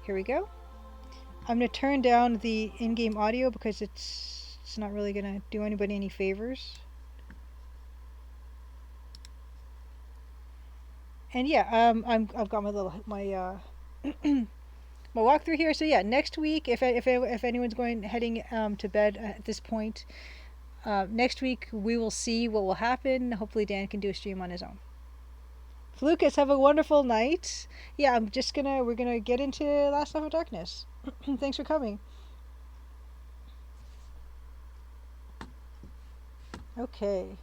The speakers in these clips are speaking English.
Here we go. I'm going to turn down the in-game audio because it's not really going to do anybody any favors. And yeah, I've got my my walkthrough here. So yeah, next week, if anyone's heading to bed at this point, next week we will see what will happen. Hopefully Dan can do a stream on his own. Lucas, have a wonderful night. Yeah, we're gonna get into Last Half of Darkness. Thanks for coming. Okay.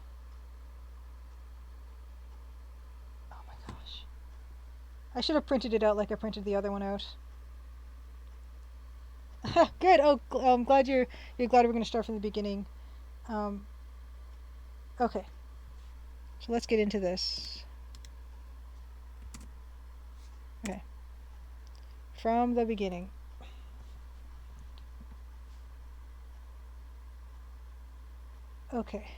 Oh my gosh. I should have printed it out like I printed the other one out. Good. Oh, I'm glad you're glad we're gonna start from the beginning. Um, okay. So let's get into this. Okay. From the beginning. Okay.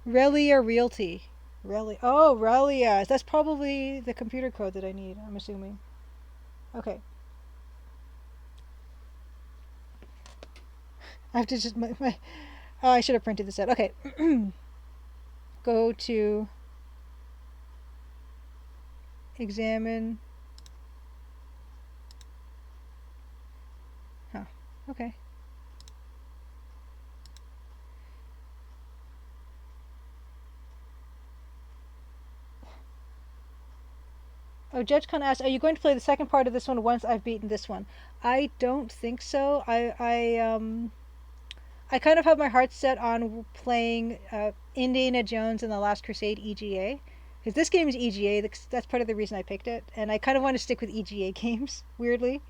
Relia Realty. Relia. Oh, Relia. That's probably the computer code that I need, I'm assuming. Okay. I have to just my oh, I should have printed this out. Okay. Go to examine. Huh. Okay. Oh, Judge Khan asked, "Are you going to play the second part of this one once I've beaten this one?" I don't think so. I kind of have my heart set on playing Indiana Jones and the Last Crusade EGA, because this game is EGA. That's part of the reason I picked it, and I kind of want to stick with EGA games. Weirdly,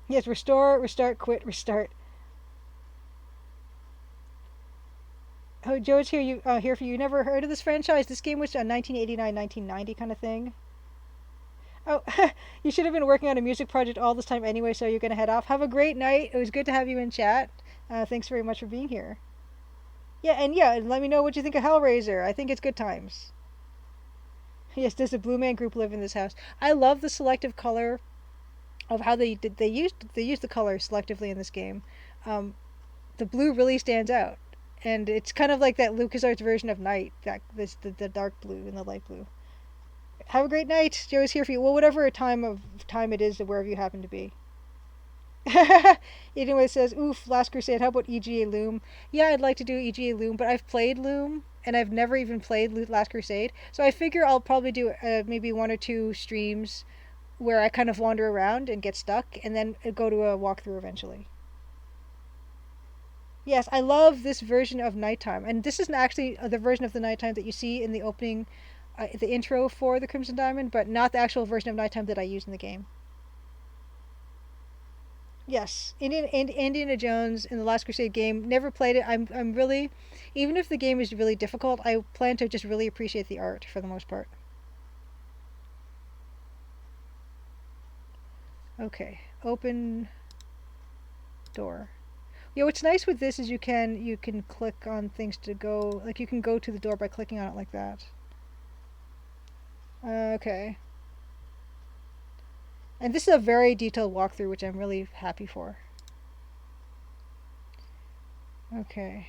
yes. Restore, restart, quit, restart. Oh, Joe's here. Here for you. Never heard of this franchise? This game was a 1989, 1990 kind of thing. Oh, you should have been working on a music project all this time anyway, so you're going to head off. Have a great night. It was good to have you in chat. Thanks very much for being here. Yeah, and let me know what you think of Hellraiser. I think it's good times. Yes, does the Blue Man Group live in this house? I love the selective color of how they used the color selectively in this game. Um, the blue really stands out, and it's kind of like that LucasArts version of night, the dark blue and the light blue. Have a great night. Joe's here for you. Well, whatever time it is, wherever you happen to be. Anyway, says, "Oof, Last Crusade. How about EGA Loom?" Yeah, I'd like to do EGA Loom, but I've played Loom and I've never even played Last Crusade. So I figure I'll probably do maybe one or two streams where I kind of wander around and get stuck, and then go to a walkthrough eventually. Yes, I love this version of Nighttime, and this isn't actually the version of the Nighttime that you see in the opening, the intro for the Crimson Diamond, but not the actual version of Nighttime that I use in the game. Yes, Indiana Jones in the Last Crusade game. Never played it. I'm really, even if the game is really difficult, I plan to just really appreciate the art for the most part. Okay, open door. Yeah, what's nice with this is you can click on things to go, like you can go to the door by clicking on it like that. Okay. And this is a very detailed walkthrough, which I'm really happy for. Okay.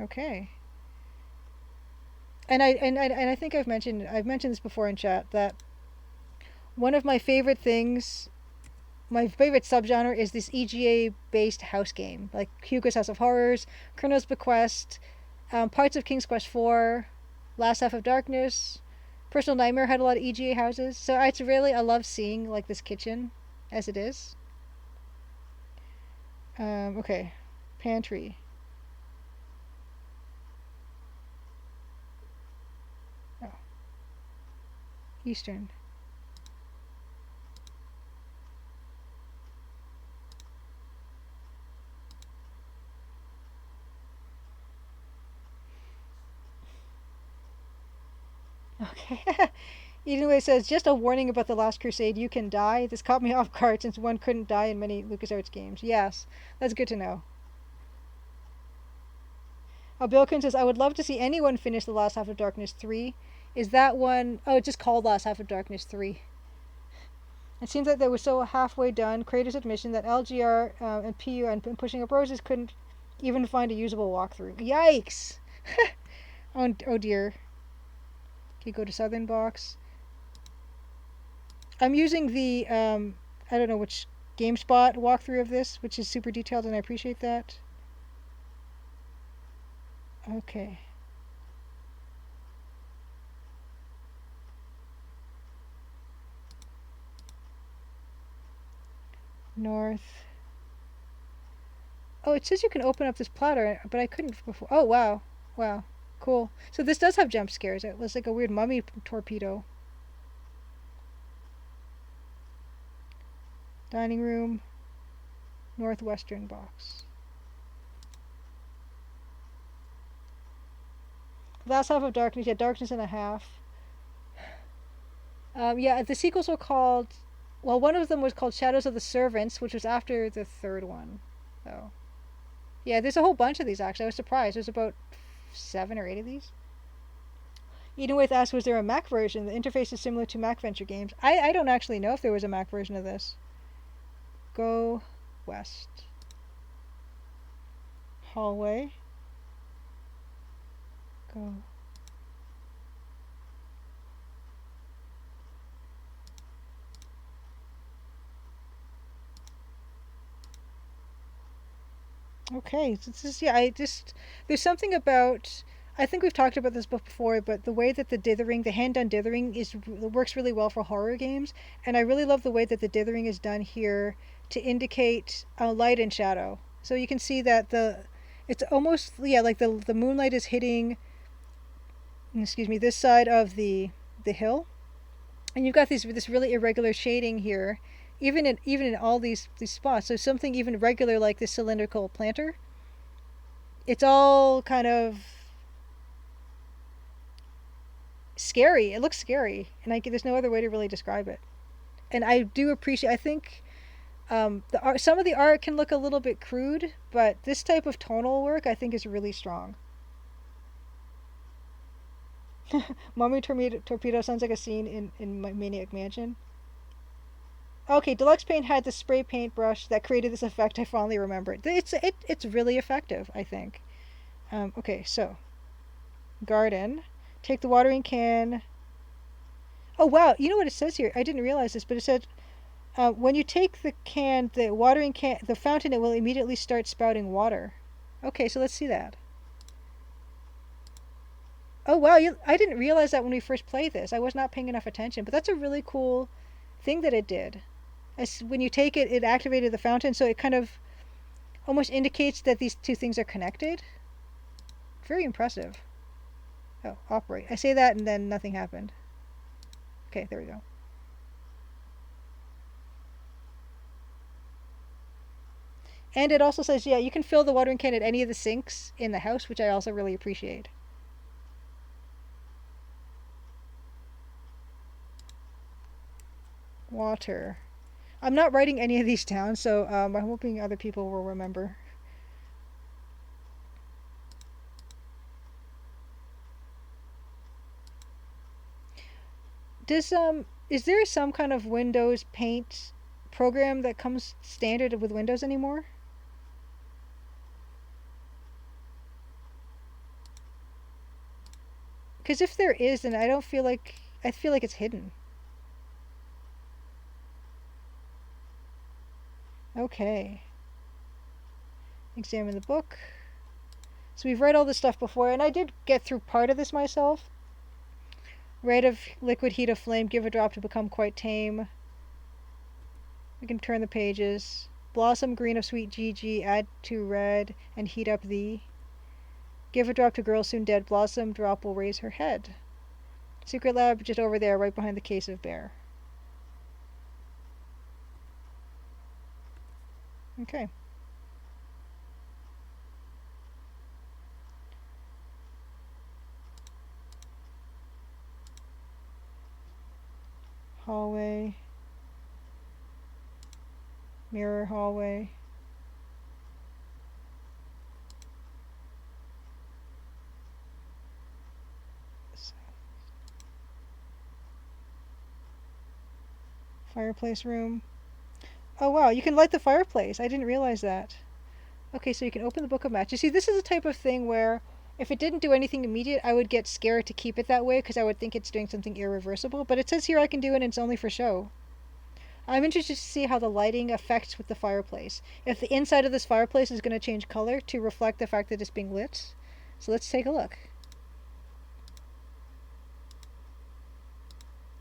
Okay. And I think I've mentioned this before in chat that one of my favorite things, my favorite subgenre is this EGA based house game, like Hugo's House of Horrors, Colonel's Bequest, parts of King's Quest 4, Last Half of Darkness. Personal Nightmare had a lot of EGA houses, so it's really, I love seeing like this kitchen as it is. Okay, pantry. Oh, Eastern. Okay. Anyway, says, just a warning about The Last Crusade. You can die. This caught me off guard since one couldn't die in many LucasArts games. Yes, that's good to know. Bilkin says, I would love to see anyone finish The Last Half of Darkness 3. Is that one oh it's just called Last Half of Darkness 3. It seems like they were so halfway done, creators' admission that LGR and PU and Pushing Up Roses couldn't even find a usable walkthrough. Yikes! Oh dear. Okay, go to Southern Box. I'm using the, I don't know which GameSpot walkthrough of this, which is super detailed, and I appreciate that. Okay. North. Oh, it says you can open up this platter, but I couldn't before. Oh, wow. Wow. Cool. So this does have jump scares. It was like a weird mummy torpedo. Dining room. Northwestern box. Last Half of Darkness. Yeah, Darkness and a Half. Yeah, the sequels were called. Well, one of them was called Shadows of the Servants, which was after the third one. So, yeah, there's a whole bunch of these actually. I was surprised. There's about 7 or 8 of these. Edenwaith asked, was there a Mac version? The interface is similar to Mac Venture games. I don't actually know if there was a Mac version of this. Go west. Hallway. Go. Okay, so this is yeah. I just there's something about. I think we've talked about this before, but the way that the dithering, the hand-done dithering, works really well for horror games, and I really love the way that the dithering is done here to indicate light and shadow. So you can see that it's almost yeah like the moonlight is hitting. Excuse me, this side of the hill, and you've got this really irregular shading here, even in all these spots. So something even regular like this cylindrical planter, it's all kind of scary. It looks scary, and there's no other way to really describe it. And I do appreciate. I think the art, some of the art can look a little bit crude, but this type of tonal work I think is really strong. Mummy torpedo sounds like a scene in Maniac Mansion. Okay, Deluxe Paint had the spray paint brush that created this effect. I fondly remember it. It's really effective, I think. Okay, so garden. Take the watering can. Oh wow, you know what it says here? I didn't realize this, but it said when you take the can, the watering can, the fountain, it will immediately start spouting water. Okay, so let's see that. Oh wow, I didn't realize that when we first played this. I was not paying enough attention, but that's a really cool thing that it did. When you take it, it activated the fountain, so it kind of almost indicates that these two things are connected. Very impressive. Oh, operate. I say that and then nothing happened. Okay, there we go. And it also says, yeah, you can fill the watering can at any of the sinks in the house, which I also really appreciate. Water. I'm not writing any of these down, so I'm hoping other people will remember. Does is there some kind of Windows Paint program that comes standard with Windows anymore? Because if there is, then I feel like it's hidden. Okay. Examine the book. So we've read all this stuff before, and I did get through part of this myself. Red of liquid, heat of flame, give a drop to become quite tame. We can turn the pages. Blossom green of sweet GG, add to red, and heat up thee. Give a drop to girl soon dead, blossom drop will raise her head. Secret lab just over there, right behind the case of bear. Okay. Hallway. Mirror hallway. Fireplace room. Oh wow, you can light the fireplace. I didn't realize that. Okay, so you can open the book of matches. See, this is the type of thing where if it didn't do anything immediate, I would get scared to keep it that way because I would think it's doing something irreversible. But it says here I can do it and it's only for show. I'm interested to see how the lighting affects with the fireplace. If the inside of this fireplace is going to change color to reflect the fact that it's being lit. So let's take a look.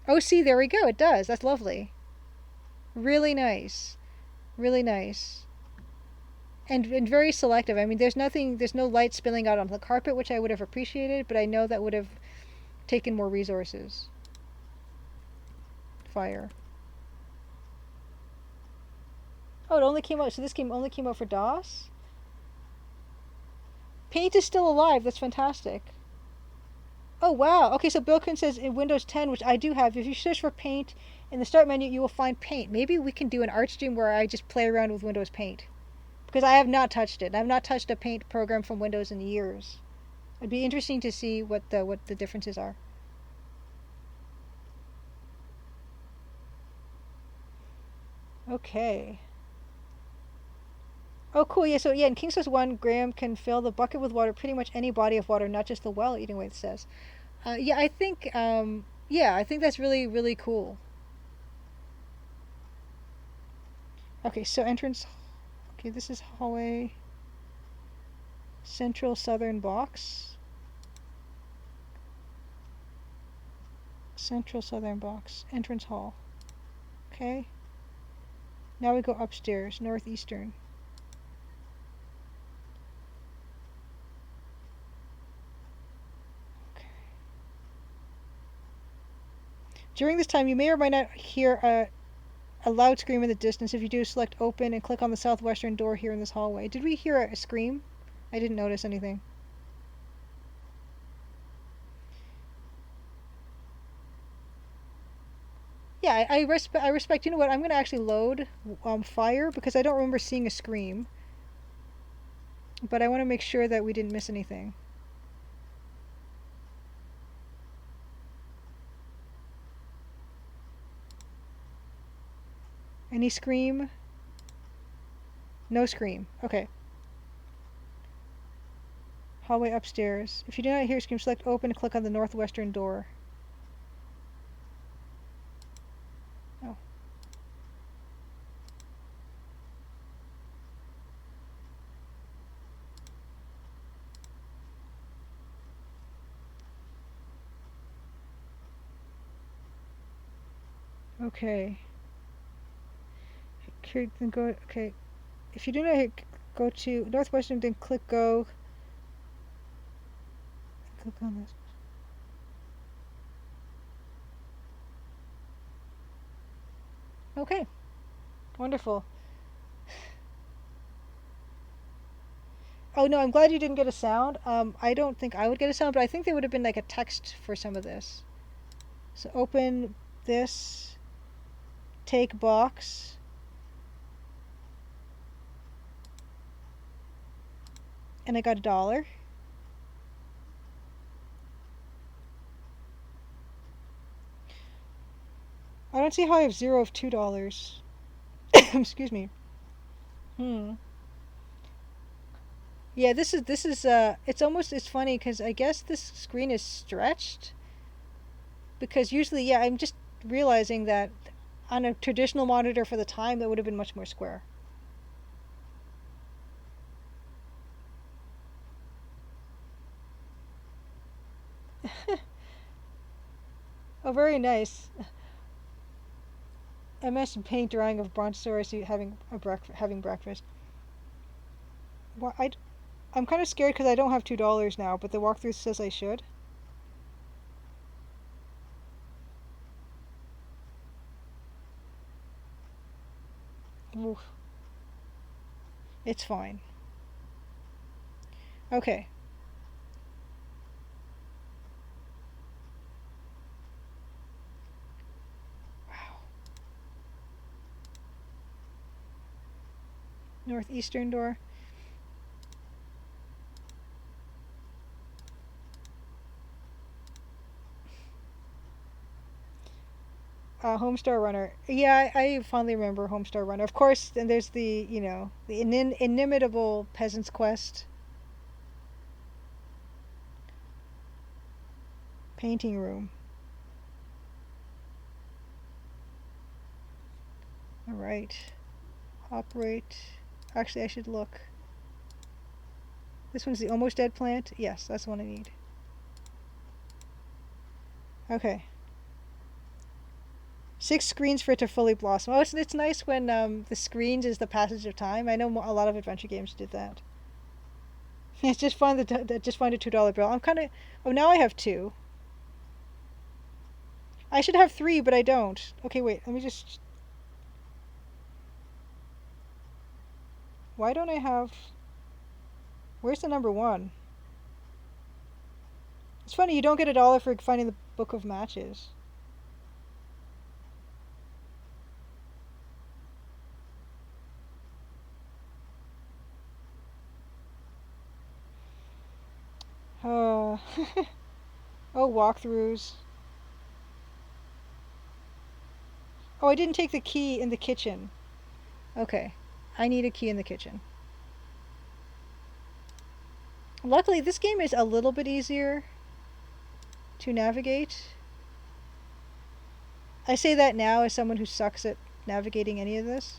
Oh, see, there we go. It does. That's lovely. Really nice. Really nice. And very selective. I mean, there's no light spilling out onto the carpet, which I would have appreciated, but I know that would have taken more resources. Fire. Oh, it only came out. So this game only came out for DOS. Paint is still alive. That's fantastic. Oh wow. Okay, so Bilkin says in Windows 10, which I do have, if you search for Paint in the Start menu, you will find Paint. Maybe we can do an art stream where I just play around with Windows Paint because I have not touched it. I've not touched a Paint program from Windows in years. It'd be interesting to see what the differences are. Okay. Oh, cool. Yeah. So yeah, in King Says 1, Graham can fill the bucket with water, pretty much any body of water, not just the well. Eating away, it says. Yeah, I think. Yeah, I think that's really really cool. Okay, so entrance. Okay, this is hallway. Central southern box. Central southern box. Entrance hall. Okay. Now we go upstairs, northeastern. Okay. During this time, you may or may not hear a loud scream in the distance. If you do, select open and click on the southwestern door here in this hallway. Did we hear a scream? I didn't notice anything. Yeah, I respect. You know what? I'm gonna actually load fire because I don't remember seeing a scream, but I want to make sure that we didn't miss anything. Any scream? No scream. Okay. Hallway upstairs. If you do not hear a scream, select open and click on the northwestern door. Oh. Okay. Here, then go. Okay. If you do not hear, go to northwestern, then click go. Click on this. Okay. Wonderful. Oh no, I'm glad you didn't get a sound. I don't think I would get a sound, but I think there would have been like a text for some of this. So open this, take box, and I got $1. I don't see how I have 0 of $2. Excuse me. Hmm. Yeah, it's funny because I guess this screen is stretched because usually, yeah, I'm just realizing that on a traditional monitor for the time that would have been much more square. Oh, very nice. MS Paint drawing of Brontosaurus having breakfast. Well, I'm kind of scared because I don't have $2 now, but the walkthrough says I should. Oof. It's fine. Okay. Wow. Northeastern door. Homestar Runner. Yeah, I fondly remember Homestar Runner. Of course, then there's the, the inimitable Peasant's Quest painting room. All right. Operate. Actually, I should look. This one's the almost dead plant. Yes, that's the one I need. Okay. 6 screens for it to fully blossom. Oh, it's nice when the screens is the passage of time. I know a lot of adventure games did that. It's just find just find a $2 bill. I'm kind of. Oh, now I have 2. I should have 3, but I don't. Okay, wait. Let me just. Why don't I have? Where's the number 1? It's funny you don't get $1 for finding the book of matches. Uh, oh, walkthroughs. Oh, I didn't take the key in the kitchen. Okay, I need a key in the kitchen. Luckily, this game is a little bit easier to navigate. I say that now as someone who sucks at navigating any of this.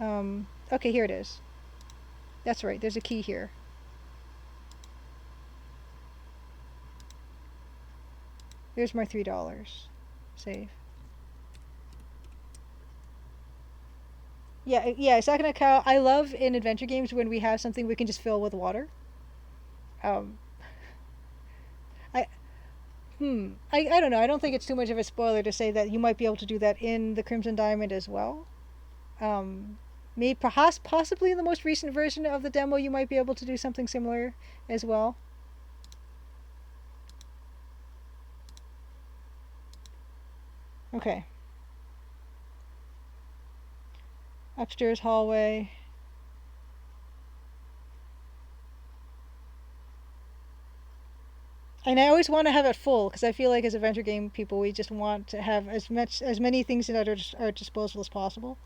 Okay, here it is. That's right, there's a key here. There's my $3. Save. Yeah, it's not gonna count. I love in adventure games when we have something we can just fill with water. Um, I I don't know. I don't think it's too much of a spoiler to say that you might be able to do that in the Crimson Diamond as well. Um, Maybe perhaps possibly in the most recent version of the demo you might be able to do something similar as well. Okay. Upstairs hallway. And I always want to have it full because I feel like as adventure game people we just want to have as many things at our disposal as possible.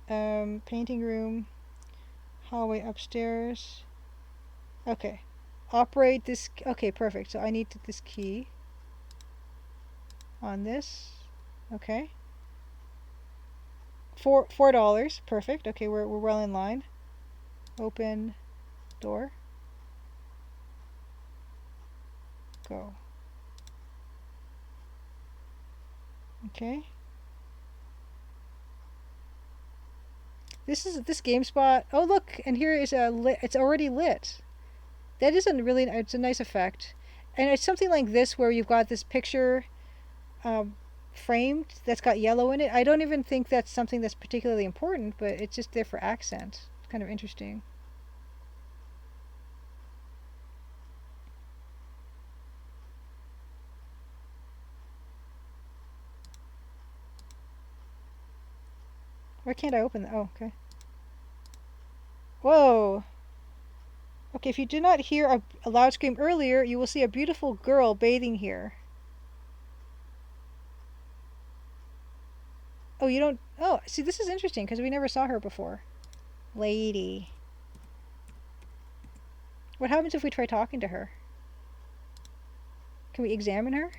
Painting room, hallway upstairs. Okay. Operate this. Okay, perfect. So I need this key on this. Okay. $4. Perfect. Okay, we're well in line. Open door. Go. Okay. This game spot. Oh look, and here is a lit. It's already lit. That isn't really. It's a nice effect, and it's something like this where you've got this picture, um, framed that's got yellow in it. I don't even think that's something that's particularly important, but it's just there for accent. It's kind of interesting. Why can't I open that? Oh, okay. Whoa. Okay, if you did not hear a loud scream earlier, you will see a beautiful girl bathing here. Oh, you don't. Oh, see, this is interesting because we never saw her before. Lady. What happens if we try talking to her? Can we examine her?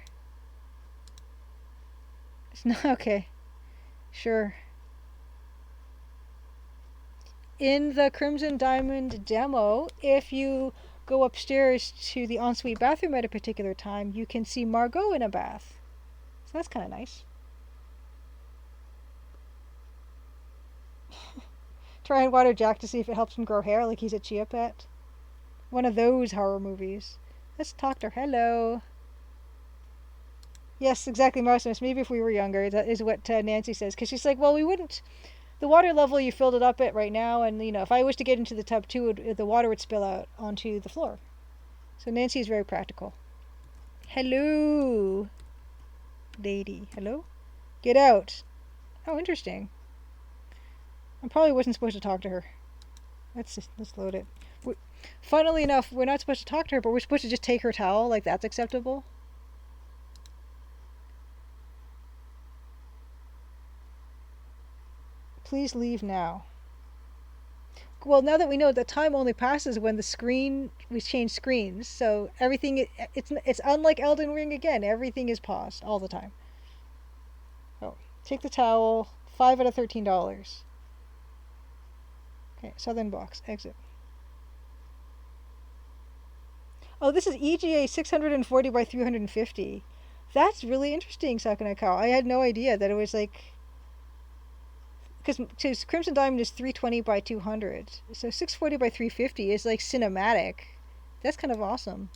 It's not. Okay. Sure. In the Crimson Diamond demo, if you go upstairs to the ensuite bathroom at a particular time, you can see Margot in a bath. So that's kind of nice. Try and water Jack to see if it helps him grow hair like he's a chia pet. One of those horror movies. Let's talk to her. Hello. Yes, exactly, Marcimus. Maybe if we were younger, that is what Nancy says. Because she's like, well, we wouldn't. The water level you filled it up at right now, and if I was to get into the tub too, the water would spill out onto the floor. So Nancy is very practical. Hello, lady. Hello? Get out. Oh, interesting. I probably wasn't supposed to talk to her. Let's load it. Funnily enough, we're not supposed to talk to her, but we're supposed to just take her towel. Like, that's acceptable. Please leave now. Well, now that we know the time only passes when the screen we change screens, so everything it's unlike Elden Ring again. Everything is paused all the time. Oh, take the towel. 5 out of $13. Okay, southern box. Exit. Oh, this is EGA 640 by 350. That's really interesting, Sakana Cow. I had no idea that it was like because Crimson Diamond is 320 by 200, so 640 by 350 is like cinematic. That's kind of awesome.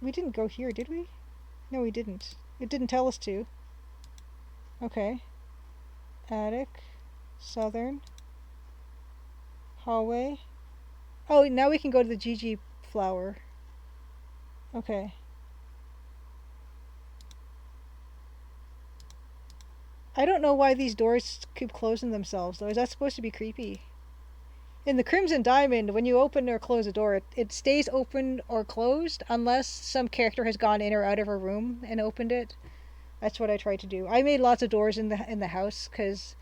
We didn't go here, did we? No, we didn't. It didn't tell us to. Okay. Attic, southern, hallway. Oh, now we can go to the GG flower. Okay. I don't know why these doors keep closing themselves, though. Is that supposed to be creepy? In the Crimson Diamond, when you open or close a door, it stays open or closed unless some character has gone in or out of a room and opened it. That's what I tried to do. I made lots of doors in the house because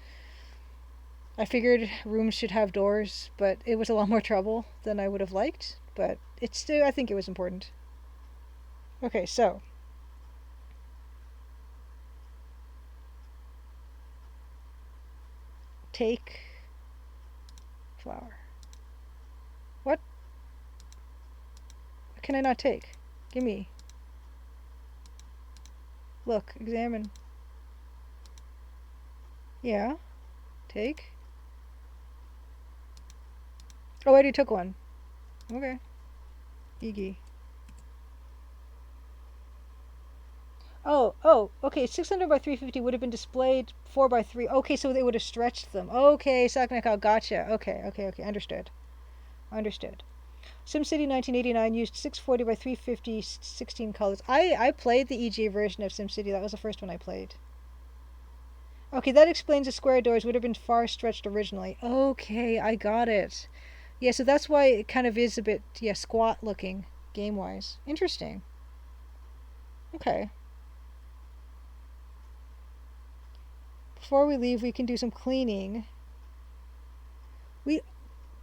I figured rooms should have doors, but it was a lot more trouble than I would have liked. But it's still, I think it was important. Okay, so take flower. What? What can I not take? Gimme. Look, examine. Yeah, take. Oh, I already took one. Okay. Iggy. Oh, okay. 600 by 350 would have been displayed 4 by 3. Okay, so they would have stretched them. Okay, Saknakal, gotcha. Okay. Understood. Understood. SimCity 1989 used 640 by 350 16 colors. I played the EGA version of SimCity. That was the first one I played. Okay, that explains the square doors would have been far stretched originally. Okay, I got it. Yeah, so that's why it kind of is a bit, yeah, squat looking game wise. Interesting. Okay. Before we leave, we can do some cleaning. We,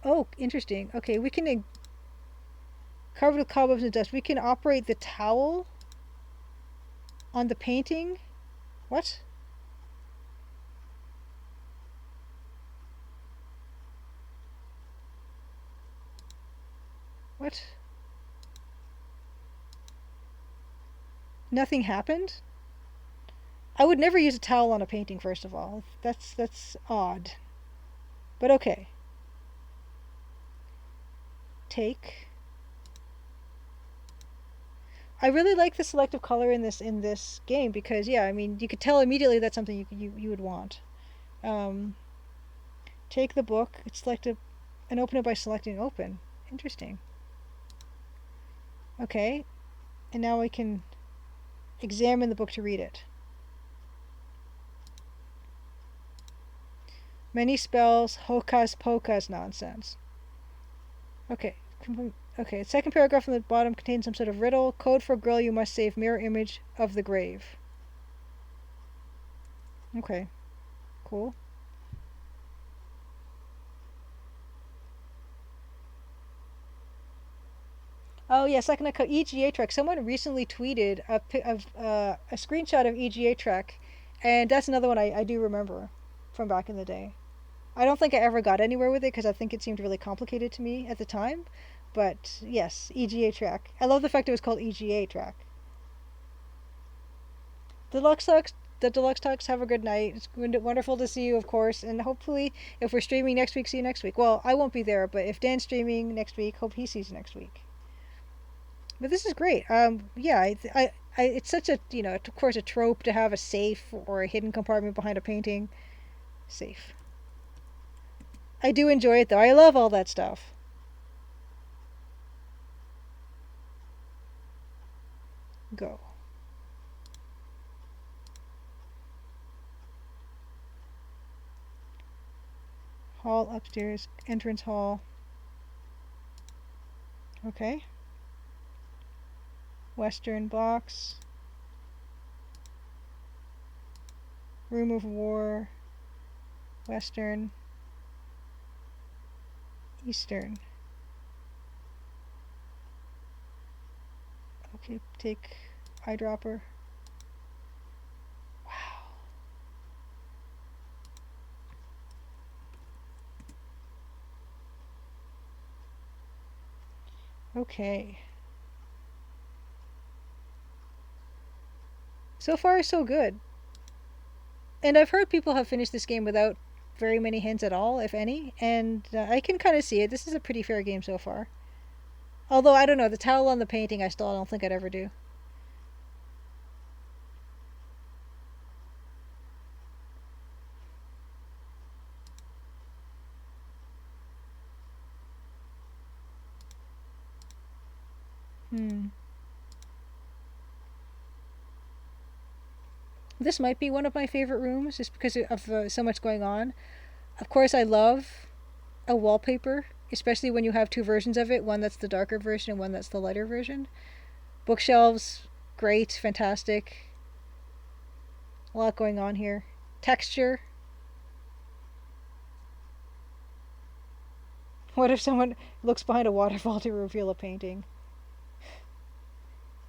oh, interesting. Okay, we can, covered with cobwebs and dust, we can operate the towel on the painting. What? What? Nothing happened? I would never use a towel on a painting, first of all. That's odd. But okay. Take. I really like the selective color in this game because yeah, I mean you could tell immediately that's something you would want. Um, take the book, select it, and open it by selecting open. Interesting. Okay, and now we can examine the book to read it. Many spells, hocus pocus nonsense. Okay. Okay, second paragraph from the bottom contains some sort of riddle. Code for girl you must save mirror image of the grave. Okay, cool. Oh yeah, second EGA track. Someone recently tweeted a screenshot of EGA track, and that's another one I do remember from back in the day. I don't think I ever got anywhere with it because I think it seemed really complicated to me at the time. But yes, EGA track. I love the fact it was called EGA track. Deluxe Talks, the Deluxe Talks, have a good night. It's wonderful to see you, of course. And hopefully, if we're streaming next week, see you next week. Well, I won't be there, but if Dan's streaming next week, hope he sees you next week. But this is great. Yeah, it's such a, of course, a trope to have a safe or a hidden compartment behind a painting. Safe. I do enjoy it, though. I love all that stuff. Go. Hall upstairs, entrance hall. Okay. Western blocks. Room of War. Western. Eastern. Okay, take eyedropper. Wow. Okay. So far, so good. And I've heard people have finished this game without very many hints at all, if any, and I can kind of see it. This is a pretty fair game so far. Although, I don't know, the towel on the painting I still don't think I'd ever do. Hmm. This might be one of my favorite rooms just because of so much going on. Of course, I love a wallpaper, especially when you have two versions of it, one that's the darker version and one that's the lighter version. Bookshelves, great, fantastic. A lot going on here. Texture. What if someone looks behind a waterfall to reveal a painting?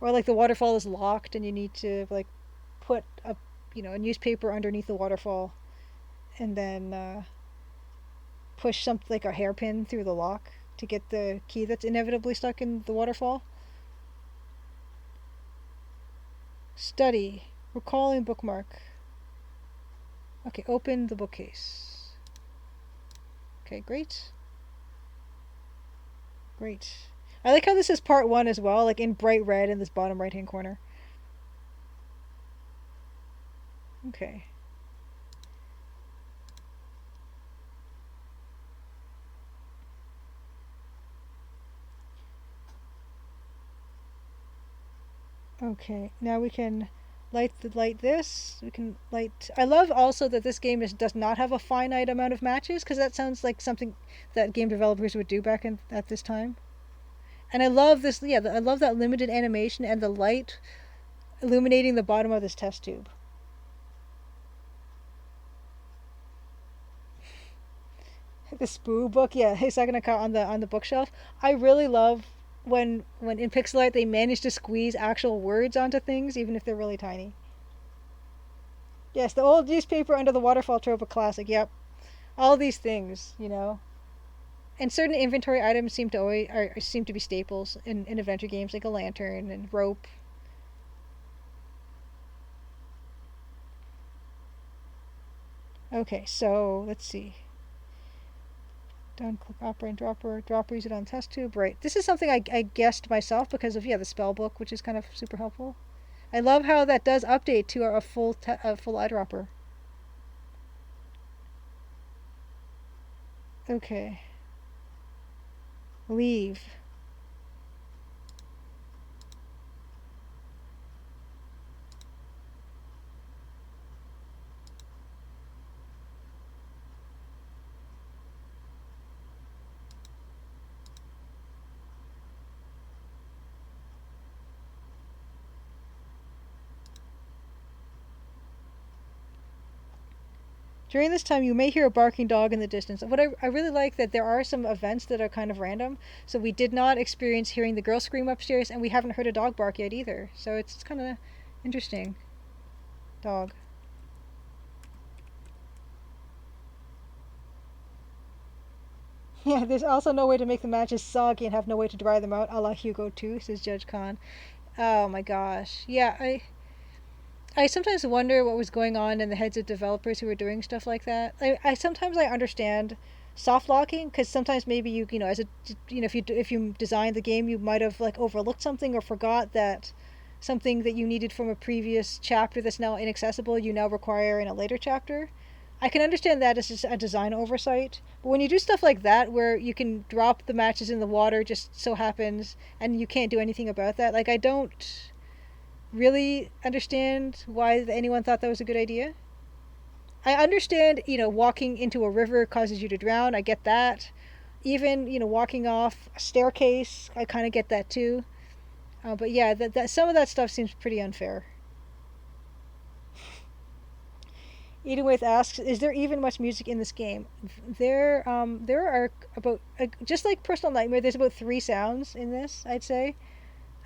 Or like the waterfall is locked and you need to like put a newspaper underneath the waterfall and then push something like a hairpin through the lock to get the key that's inevitably stuck in the waterfall. Study. Recalling bookmark. Okay, open the bookcase. Okay, great. Great. I like how this is part one as well, like in bright red in this bottom right hand corner. Okay. Okay, now we can light this. We can light. I love also that this game does not have a finite amount of matches because that sounds like something that game developers would do back at this time. And I love this. Yeah, I love that limited animation and the light illuminating the bottom of this test tube. The Spoo book, yeah, Hisagana on the bookshelf. I really love when in pixel art they manage to squeeze actual words onto things, even if they're really tiny. Yes, the old newspaper under the waterfall trope, a classic. Yep, all these things. And certain inventory items seem to be staples in adventure games, like a lantern and rope. Okay, so let's see. Down click opera and dropper use it on test tube. Right. This is something I guessed myself because of the spell book, which is kind of super helpful. I love how that does update to a full eyedropper. Okay. Leave. During this time, you may hear a barking dog in the distance. What I really like that there are some events that are kind of random. So we did not experience hearing the girl scream upstairs, and we haven't heard a dog bark yet either. So it's kind of interesting. Dog. Yeah, there's also no way to make the matches soggy and have no way to dry them out, a la Hugo 2, says Judge Khan. Oh my gosh. Yeah, I sometimes wonder what was going on in the heads of developers who were doing stuff like that. I sometimes I understand soft locking because sometimes maybe as a if you designed the game you might have like overlooked something or forgot that something that you needed from a previous chapter that's now inaccessible you now require in a later chapter. I can understand that as just a design oversight, but when you do stuff like that where you can drop the matches in the water just so happens and you can't do anything about that, like I don't really understand why anyone thought that was a good idea. I understand, walking into a river causes you to drown. I get that. Even walking off a staircase, I kind of get that too. But yeah, that some of that stuff seems pretty unfair. Edenwaith asks, "Is there even much music in this game?" There are about just like Personal Nightmare. There's about 3 sounds in this, I'd say,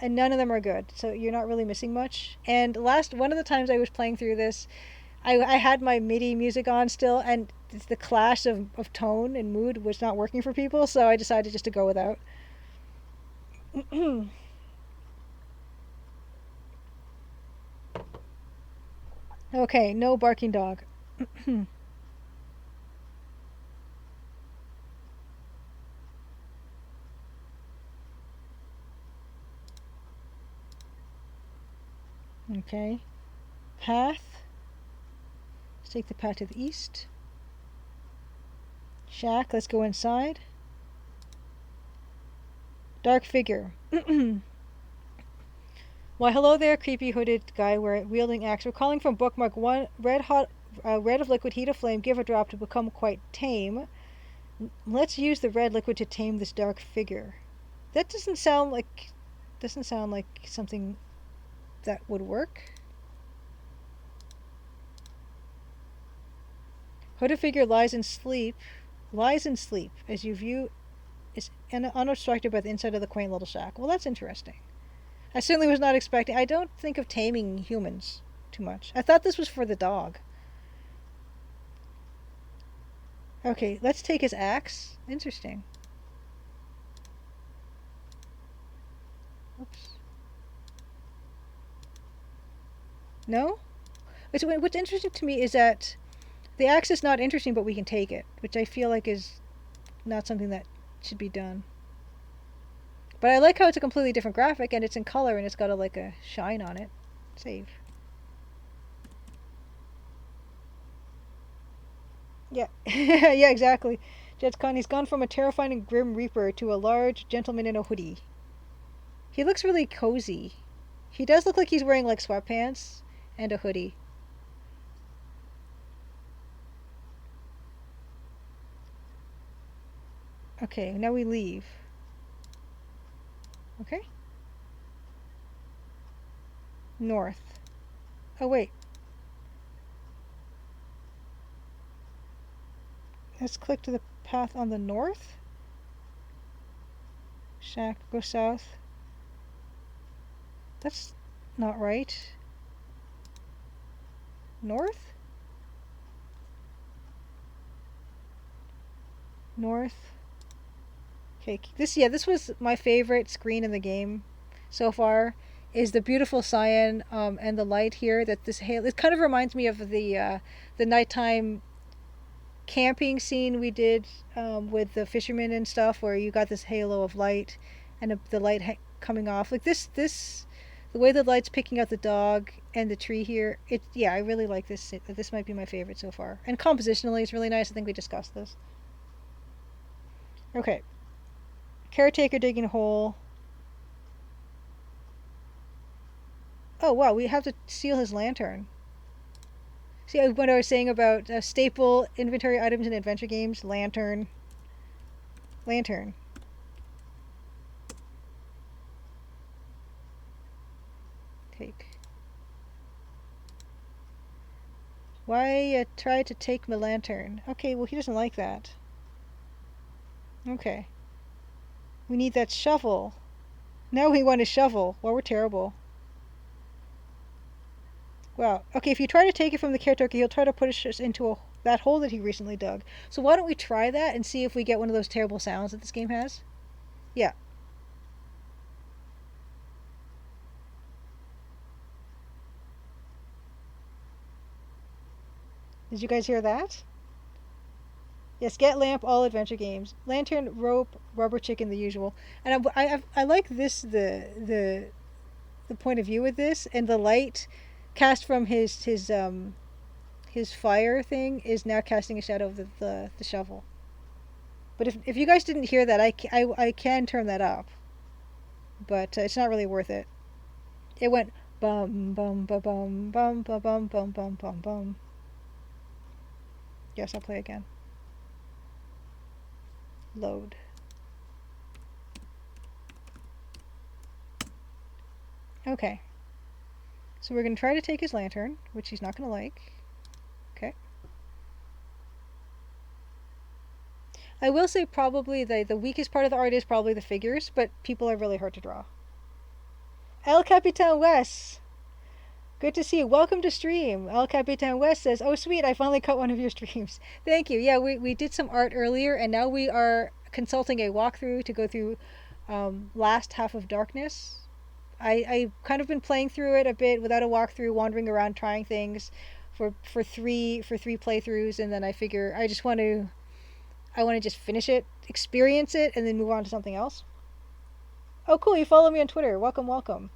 and none of them are good. So you're not really missing much. And last one of the times I was playing through this, I had my MIDI music on still, and the clash of tone and mood was not working for people. So I decided just to go without. Okay, no barking dog. Okay, path. Let's take the path to the east. Shack. Let's go inside. Dark figure. Why, hello there, creepy hooded guy wielding axe. We're calling from bookmark one. Red hot, red of liquid, heat of flame. Give a drop to become quite tame. Let's use the red liquid to tame this dark figure. That doesn't sound like something that would work. Hooded figure lies in sleep. Lies in sleep as you view is unobstructed by the inside of the quaint little shack. Well, that's interesting. I certainly was not expecting. I don't think of taming humans too much. I thought this was for the dog. Okay, let's take his axe. Interesting. Oops. No? What's interesting to me is that the axe is not interesting, but we can take it, which I feel like is not something that should be done. But I like how it's a completely different graphic and it's in color and it's got a shine on it. Save. Yeah, yeah, exactly. JetsCon, he's gone from a terrifying and grim reaper to a large gentleman in a hoodie. He looks really cozy. He does look like he's wearing like sweatpants and a hoodie. Okay, now we leave. Okay. North. Oh, wait. Let's click to the path on the north. Shack, go south. That's not right. North? North. Okay, this was my favorite screen in the game so far. Is the beautiful cyan and the light here that this halo. It kind of reminds me of the nighttime camping scene we did with the fishermen and stuff, where you got this halo of light and the light coming off. Like this, the way the light's picking out the dog and the tree here. Yeah, I really like this. This might be my favorite so far. And compositionally, it's really nice. I think we discussed this. Okay, caretaker digging a hole. Oh wow, we have to steal his lantern. See what I was saying about staple inventory items in adventure games? Lantern. Lantern. Take. Why try to take my lantern? Okay, well he doesn't like that. Okay. We need that shovel. Now we want a shovel. Well, we're terrible. Wow. Okay, if you try to take it from the caretaker, he'll try to push us into that hole that he recently dug. So why don't we try that and see if we get one of those terrible sounds that this game has? Yeah. Did you guys hear that? Yes, get lamp, all adventure games. Lantern, rope, rubber chicken, the usual. And I like this the point of view with this, and the light cast from his fire thing is now casting a shadow of the shovel. But if you guys didn't hear that, I can turn that up, but it's not really worth it. It went bum bum ba bum bum ba bum bum bum bum bum. Yes, I'll play again. Load. Okay. So we're going to try to take his lantern, which he's not going to like. Okay. I will say probably the weakest part of the art is probably the figures, but people are really hard to draw. El Capitan Wes! Good to see you. Welcome to stream. El Capitan West says, "Oh, sweet, I finally caught one of your streams." Thank you. Yeah, we did some art earlier, and now we are consulting a walkthrough to go through last half of Darkness. I kind of been playing through it a bit without a walkthrough, wandering around trying things for three playthroughs, and then I figure I want to just finish it, experience it, and then move on to something else. Oh, cool! You follow me on Twitter. Welcome, welcome.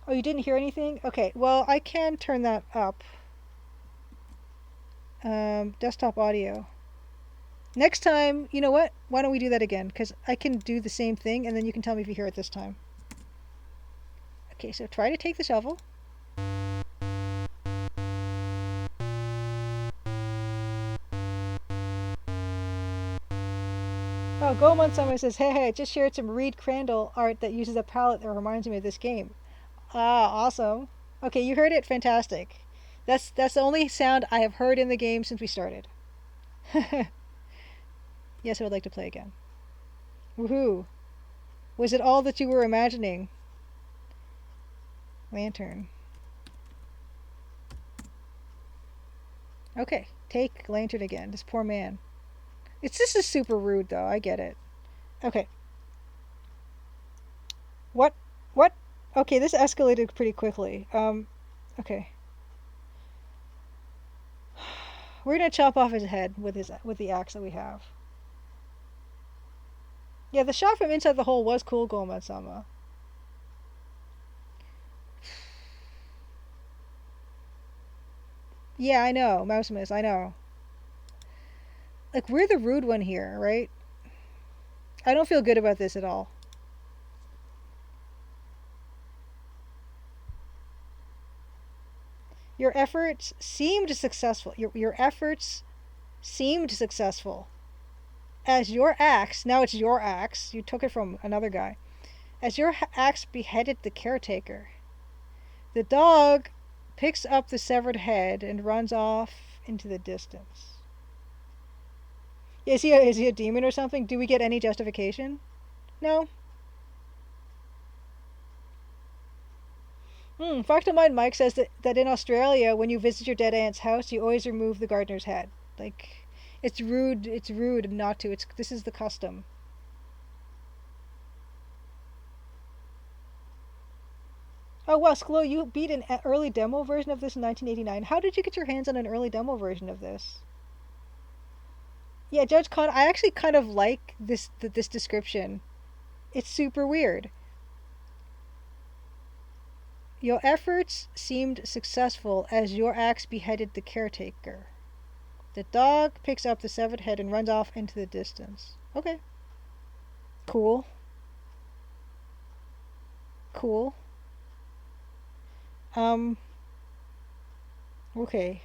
Oh, you didn't hear anything? Okay, well, I can turn that up. Desktop audio. Next time, you know what? Why don't we do that again? Because I can do the same thing, and then you can tell me if you hear it this time. Okay, so try to take the shovel. Oh, Goemon Summer says, hey, I just shared some Reed Crandall art that uses a palette that reminds me of this game. Ah, awesome. Okay, you heard it? Fantastic. That's the only sound I have heard in the game since we started. Yes, I would like to play again. Woohoo. Was it all that you were imagining? Lantern. Okay, take lantern again. This poor man. This is super rude though, I get it. Okay. What? What? Okay, this escalated pretty quickly. Okay. We're gonna chop off his head with the axe that we have. Yeah, the shot from inside the hole was cool, Goemon-sama. Yeah, I know, Mouse Miss, I know. Like, we're the rude one here, right? I don't feel good about this at all. Your efforts seemed successful. Your efforts seemed successful. As your axe, now it's your axe, you took it from another guy. As your axe beheaded the caretaker, the dog picks up the severed head and runs off into the distance. Is he a demon or something? Do we get any justification? No. Fact of Mind Mike says that in Australia, when you visit your dead aunt's house, you always remove the gardener's head. Like, it's rude. It's rude not to. This is the custom. Oh wow, Sklo, you beat an early demo version of this in 1989. How did you get your hands on an early demo version of this? Yeah, Judge Con, I actually kind of like this description. It's super weird. Your efforts seemed successful as your axe beheaded the caretaker. The dog picks up the severed head and runs off into the distance. Okay. Cool. Cool. Okay.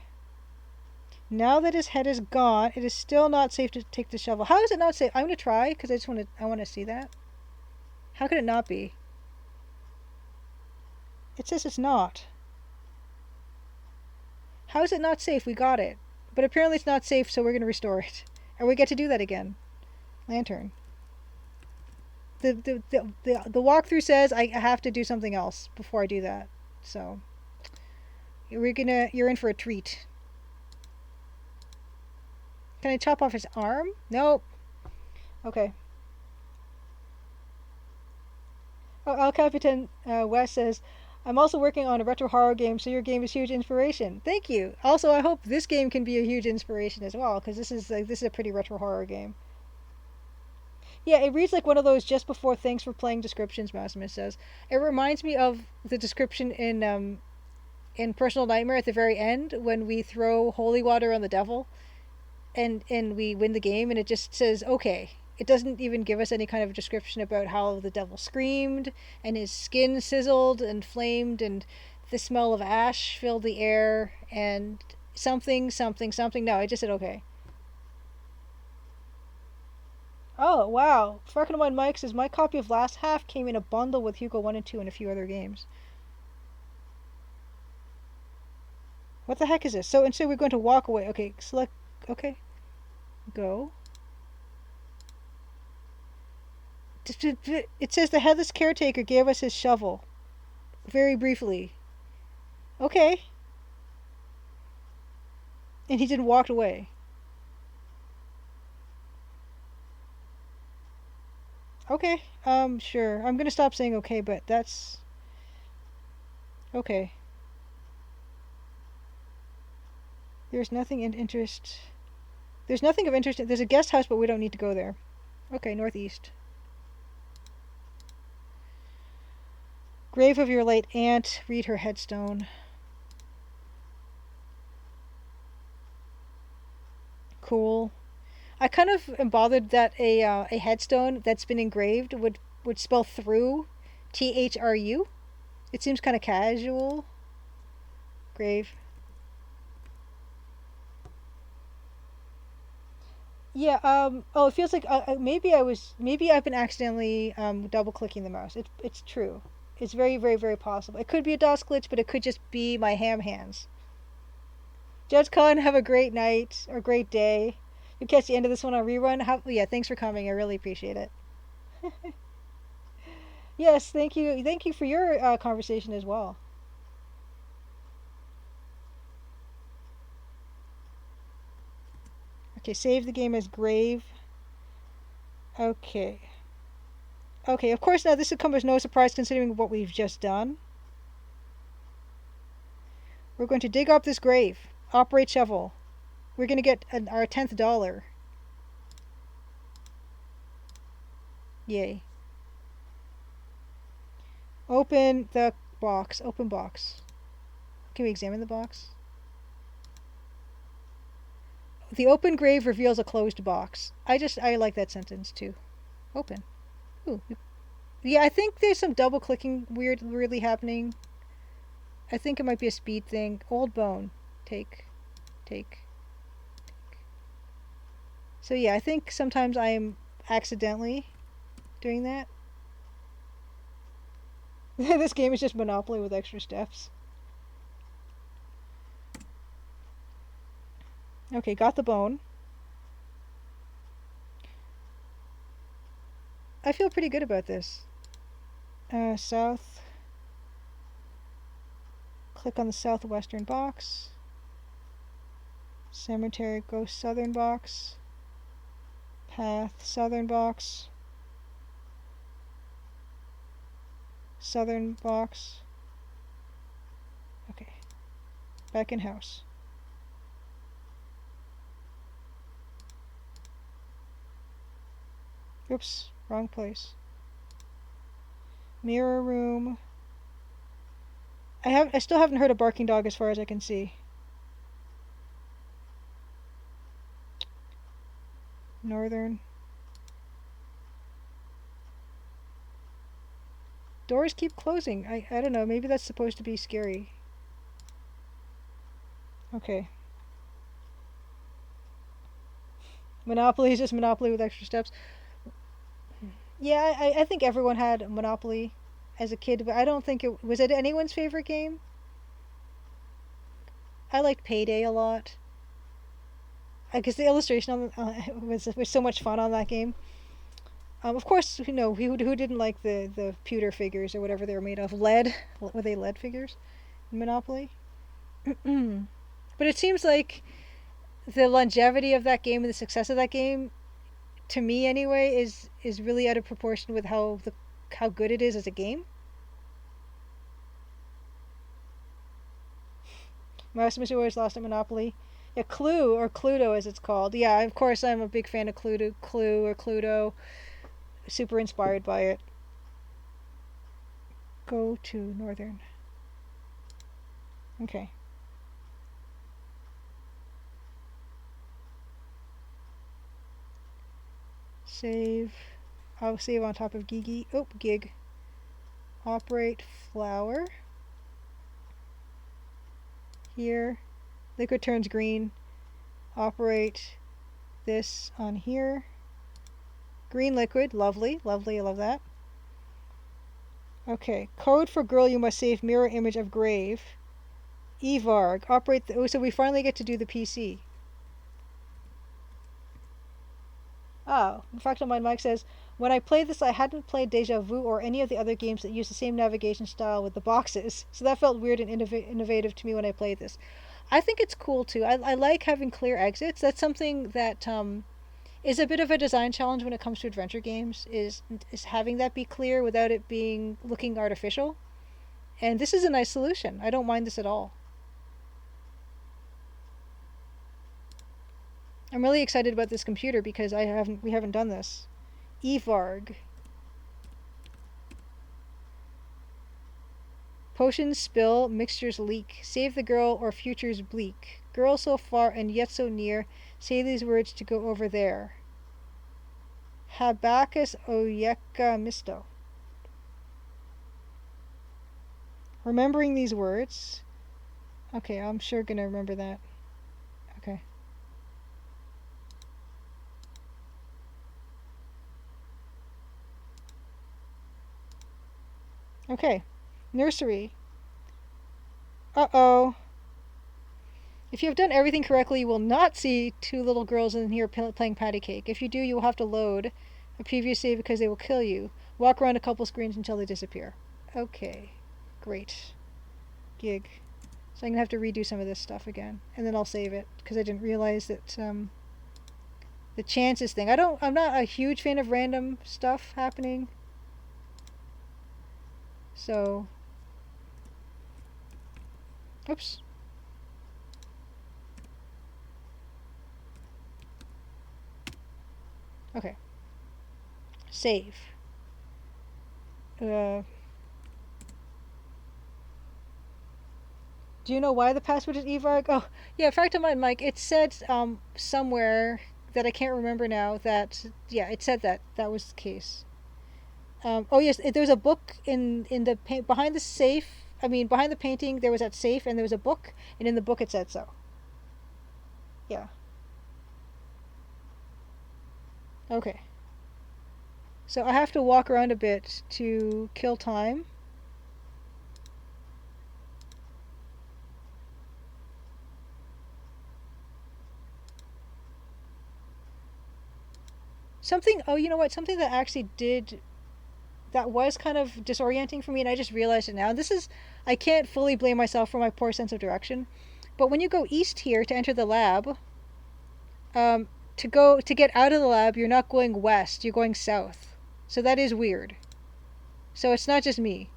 Now that his head is gone, it is still not safe to take the shovel. How is it not safe? I'm gonna try because I want to see that. How could it not be? It says it's not. How is it not safe? We got it. But apparently it's not safe, so we're gonna restore it. And we get to do that again. Lantern. The walkthrough says I have to do something else before I do that. So you're in for a treat. Can I chop off his arm? Nope. Okay. Oh, El Capitan West says, I'm also working on a retro horror game, so your game is huge inspiration. Thank you. Also, I hope this game can be a huge inspiration as well, because this is a pretty retro horror game. Yeah, it reads like one of those just before thanks for playing descriptions, Maximus says. It reminds me of the description in Personal Nightmare at the very end when we throw holy water on the devil and we win the game, and it just says okay. It doesn't even give us any kind of description about how the devil screamed and his skin sizzled and flamed and the smell of ash filled the air and something. No, I just said okay. Oh, wow. Farkindamon Mike says, my copy of Last Half came in a bundle with Hugo 1 and 2 and a few other games. What the heck is this? So instead we're going to walk away. Okay, select. Okay, go. It says the headless caretaker gave us his shovel. Very briefly. Okay. And he didn't walk away. Okay. Sure. I'm gonna stop saying okay, but that's okay. There's nothing in interest. There's nothing of interest. There's a guest house, but we don't need to go there. Okay, northeast. Grave of your late aunt. Read her headstone. Cool. I kind of am bothered that a headstone that's been engraved would spell through, THRU. It seems kind of casual. Grave. Yeah. Oh, it feels like maybe I've been accidentally double clicking the mouse. It's true. It's very very very possible. It could be a DOS glitch, but it could just be my ham hands. Judge Con, have a great night or great day. You'll catch the end of this one on rerun. Yeah, thanks for coming. I really appreciate it. Yes, thank you. Thank you for your conversation as well. Okay, save the game as grave. Okay. Okay, of course now this would come as no surprise considering what we've just done. We're going to dig up this grave. Operate shovel. We're going to get our 10th dollar. Yay. Open the box. Open box. Can we examine the box? The open grave reveals a closed box. I like that sentence too. Open. Ooh. Yeah, I think there's some double clicking weirdly happening. I think it might be a speed thing. Old bone. Take. Take. So yeah, I think sometimes I am accidentally doing that. This game is just Monopoly with extra steps. Okay, got the bone. I feel pretty good about this. South. Click on the southwestern box. Cemetery, go southern box. Path, southern box. Southern box. Okay. Back in house. Oops, wrong place. Mirror room. I still haven't heard a barking dog as far as I can see. Northern. Doors keep closing. I don't know, maybe that's supposed to be scary. Okay. Monopoly is just Monopoly with extra steps. Yeah, I think everyone had Monopoly as a kid, but I don't think it was anyone's favorite game. I liked Payday a lot. Because the illustration on was so much fun on that game. Of course, who didn't like the pewter figures or whatever they were made of? Lead? Were they lead figures in Monopoly? But it seems like the longevity of that game and the success of that game, to me anyway, is really out of proportion with how good it is as a game. Mouse Mr. always lost at Monopoly. Yeah, Clue or Cluedo as it's called. Yeah, of course I'm a big fan of Clue or Cluedo. Super inspired by it. Go to Northern. Okay. Save. I'll save on top of Gigi. Oh, gig. Operate flower. Here. Liquid turns green. Operate this on here. Green liquid. Lovely. Lovely. I love that. Okay. Code for girl you must save mirror image of grave. Evarg. Operate the... Oh, so we finally get to do the PC. Oh, in fact, on my mic says, when I played this, I hadn't played Deja Vu or any of the other games that use the same navigation style with the boxes. So that felt weird and innovative to me when I played this. I think it's cool too. I like having clear exits. That's something that is a bit of a design challenge when it comes to adventure games. Is having that be clear without it being looking artificial. And this is a nice solution. I don't mind this at all. I'm really excited about this computer because we haven't done this. Evarg. Potions spill, mixtures leak. Save the girl or future's bleak. Girl so far and yet so near. Say these words to go over there. Habacus oyeka misto. Remembering these words. Okay, I'm sure gonna remember that. Okay. Okay. Nursery. Uh-oh. If you have done everything correctly, you will not see two little girls in here playing patty cake. If you do, you will have to load a previous save because they will kill you. Walk around a couple screens until they disappear. Okay. Great. Gig. So I'm going to have to redo some of this stuff again. And then I'll save it because I didn't realize that the chances thing. I'm not a huge fan of random stuff happening. So, oops. Okay. Save. Do you know why the password is evarg? Oh, yeah, fact of mine, Mike. It said somewhere that I can't remember now that, yeah, it said that was the case. Oh, yes, there's a book in the behind the safe. I mean, behind the painting, there was that safe, and there was a book, and in the book it said so. Yeah. Okay. So I have to walk around a bit to kill time. Something, oh, you know what? Something that actually did, that was kind of disorienting for me, and I just realized it now. This is, I can't fully blame myself for my poor sense of direction, but when you go east here to enter the lab, um, to get out of the lab, you're not going west, you're going south. So that is weird. So it's not just me.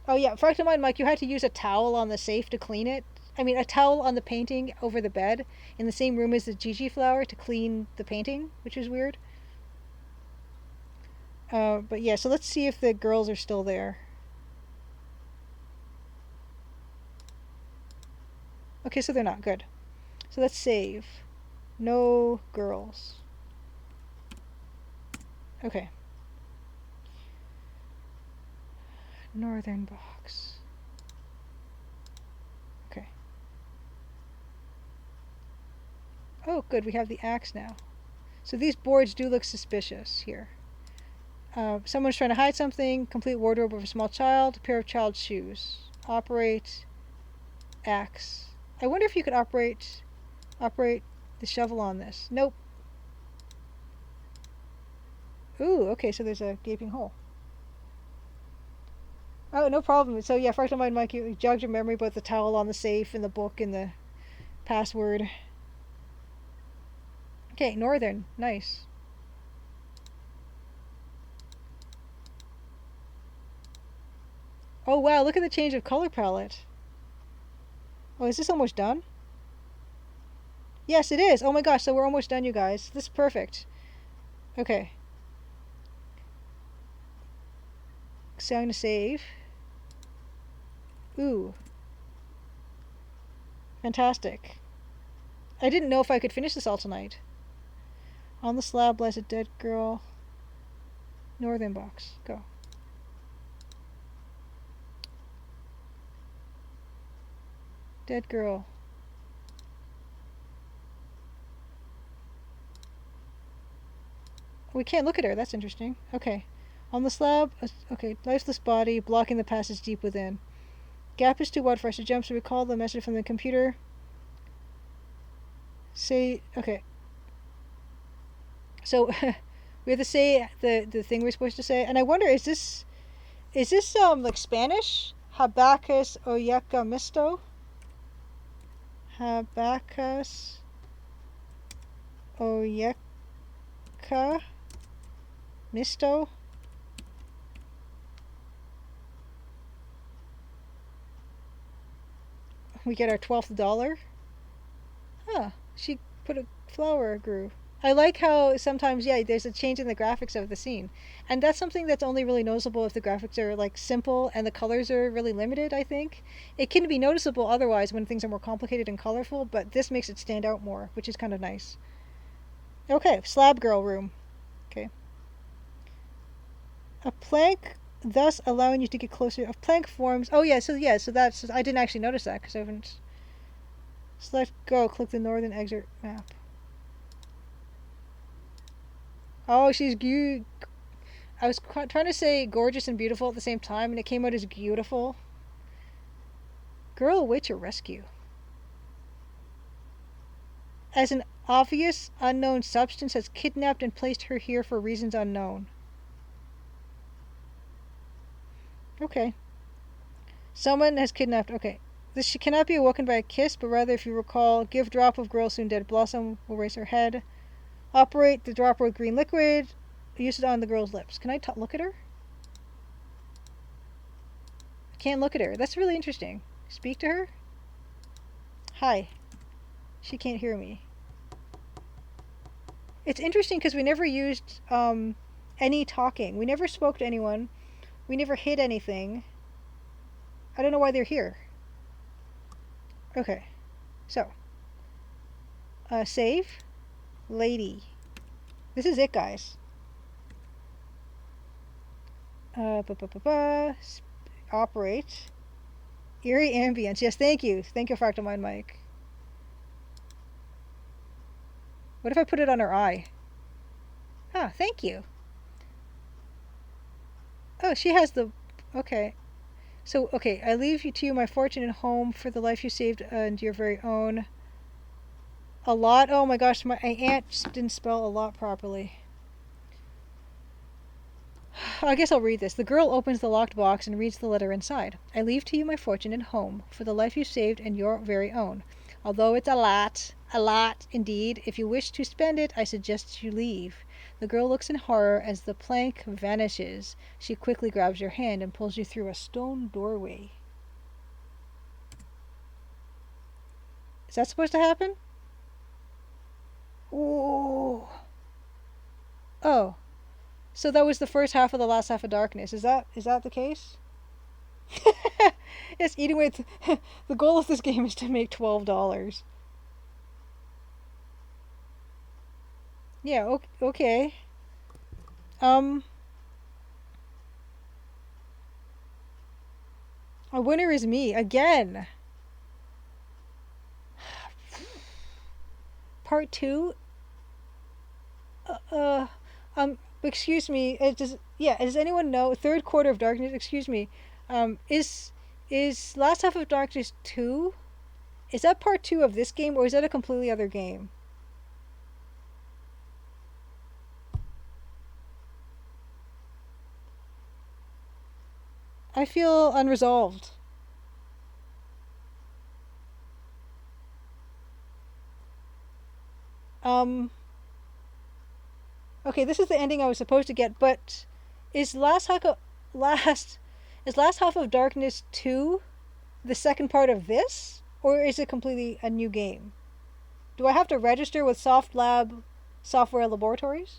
Oh yeah, fact of mind, Mike, you had to use a towel on the safe to clean it. I mean, a towel on the painting over the bed in the same room as the Gigi flower to clean the painting, which is weird. But yeah, so let's see if the girls are still there. Okay, so they're not. Good. So let's save. No girls. Okay. Northern box. Okay. Oh, good. We have the axe now. So these boards do look suspicious here. Someone's trying to hide something. Complete wardrobe of a small child. A pair of child's shoes. Operate. Axe. I wonder if you could operate the shovel on this. Nope. Ooh, okay, so there's a gaping hole. Oh, no problem. So yeah, first time Mike, you jogged your memory about the towel on the safe and the book and the password. Okay, northern. Nice. Oh wow, look at the change of color palette. Oh, is this almost done? Yes, it is. Oh my gosh, so we're almost done, you guys. This is perfect. Okay. So I'm going to save. Ooh. Fantastic. I didn't know if I could finish this all tonight. On the slab lies a dead girl. Northern box. Go. Dead girl. We can't look at her. That's interesting. Okay. On the slab, okay, lifeless body blocking the passage deep within. Gap is too wide for us to jump, so we call the message from the computer. Say, okay. So we have to say the thing we're supposed to say, and I wonder, is this like Spanish? Habacus oyeka misto. Habacus oyeka misto. We get our $12th. Huh. She put a flower grew. I like how sometimes, yeah, there's a change in the graphics of the scene. And that's something that's only really noticeable if the graphics are like simple and the colors are really limited, I think. It can be noticeable otherwise when things are more complicated and colorful, but this makes it stand out more, which is kind of nice. Okay, slab girl room. Okay. A plank, thus allowing you to get closer. A plank forms. Oh so that's. I didn't actually notice that because I haven't. Select go. Click the northern exit map. Oh, she's cute. I was trying to say gorgeous and beautiful at the same time, and it came out as beautiful. Girl awaits your rescue. As an obvious unknown substance has kidnapped and placed her here for reasons unknown. Okay. Someone has kidnapped. Okay. This she cannot be awoken by a kiss, but rather, if you recall, give drop of girl soon dead blossom will raise her head. Operate the dropper with green liquid. Use it on the girl's lips. Can I look at her? I can't look at her. That's really interesting. Speak to her. Hi. She can't hear me. It's interesting because we never used any talking. We never spoke to anyone. We never hid anything. I don't know why they're here. Okay. So. Save. Lady. This is it, guys. Operate. Eerie ambience. Yes, thank you. Thank you, Fractal Mike. What if I put it on her eye? Ah, thank you. Oh, she has the... Okay. So, okay, I leave you to you my fortune and home for the life you saved and your very own. A lot? Oh my gosh, my aunt just didn't spell a lot properly. I guess I'll read this. The girl opens the locked box and reads the letter inside. I leave to you my fortune and home for the life you saved and your very own. Although it's a lot indeed, if you wish to spend it, I suggest you leave. The girl looks in horror as the plank vanishes. She quickly grabs your hand and pulls you through a stone doorway. Is that supposed to happen? Ooh. Oh. So that was the first half of the last half of darkness. Is that the case? Yes, eating with the goal of this game is to make $12. Yeah, okay. A winner is me again. Part 2. Excuse me. Does anyone know? Third quarter of darkness. Excuse me. Is last half of darkness 2? Is that part 2 of this game, or is that a completely other game? I feel unresolved. Okay, this is the ending I was supposed to get, but is last half of Darkness 2 the second part of this, or is it completely a new game? Do I have to register with Softlab Software Laboratories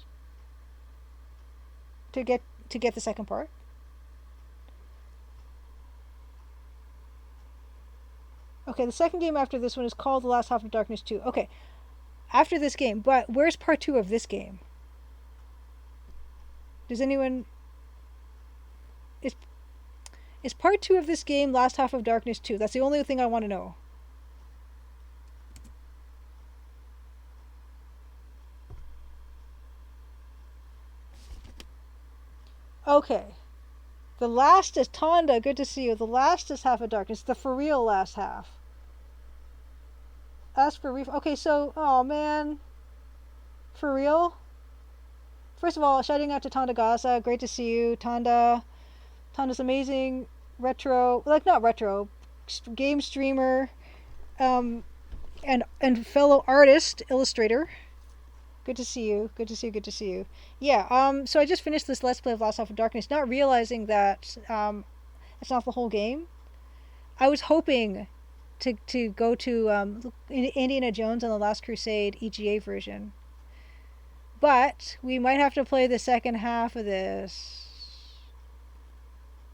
to get the second part? Okay, the second game after this one is called The Last Half of Darkness 2. Okay, after this game, but where's part 2 of this game? Does anyone... Is part 2 of this game Last Half of Darkness 2? That's the only thing I want to know. Okay. The last is Tonda. Good to see you. The last is Half of Darkness. The for real last half. Ask for refund. Okay, so oh man, for real. First of all, shouting out to Tonda Gaza. Great to see you, Tonda. Tonda's amazing retro, like not retro, game streamer, um, and fellow artist illustrator. Good to see you. Good to see you. Good to see you. Yeah. So I just finished this Let's Play of Last Half of Darkness, not realizing that it's not the whole game. I was hoping to go to Indiana Jones and the Last Crusade EGA version, but we might have to play the second half of this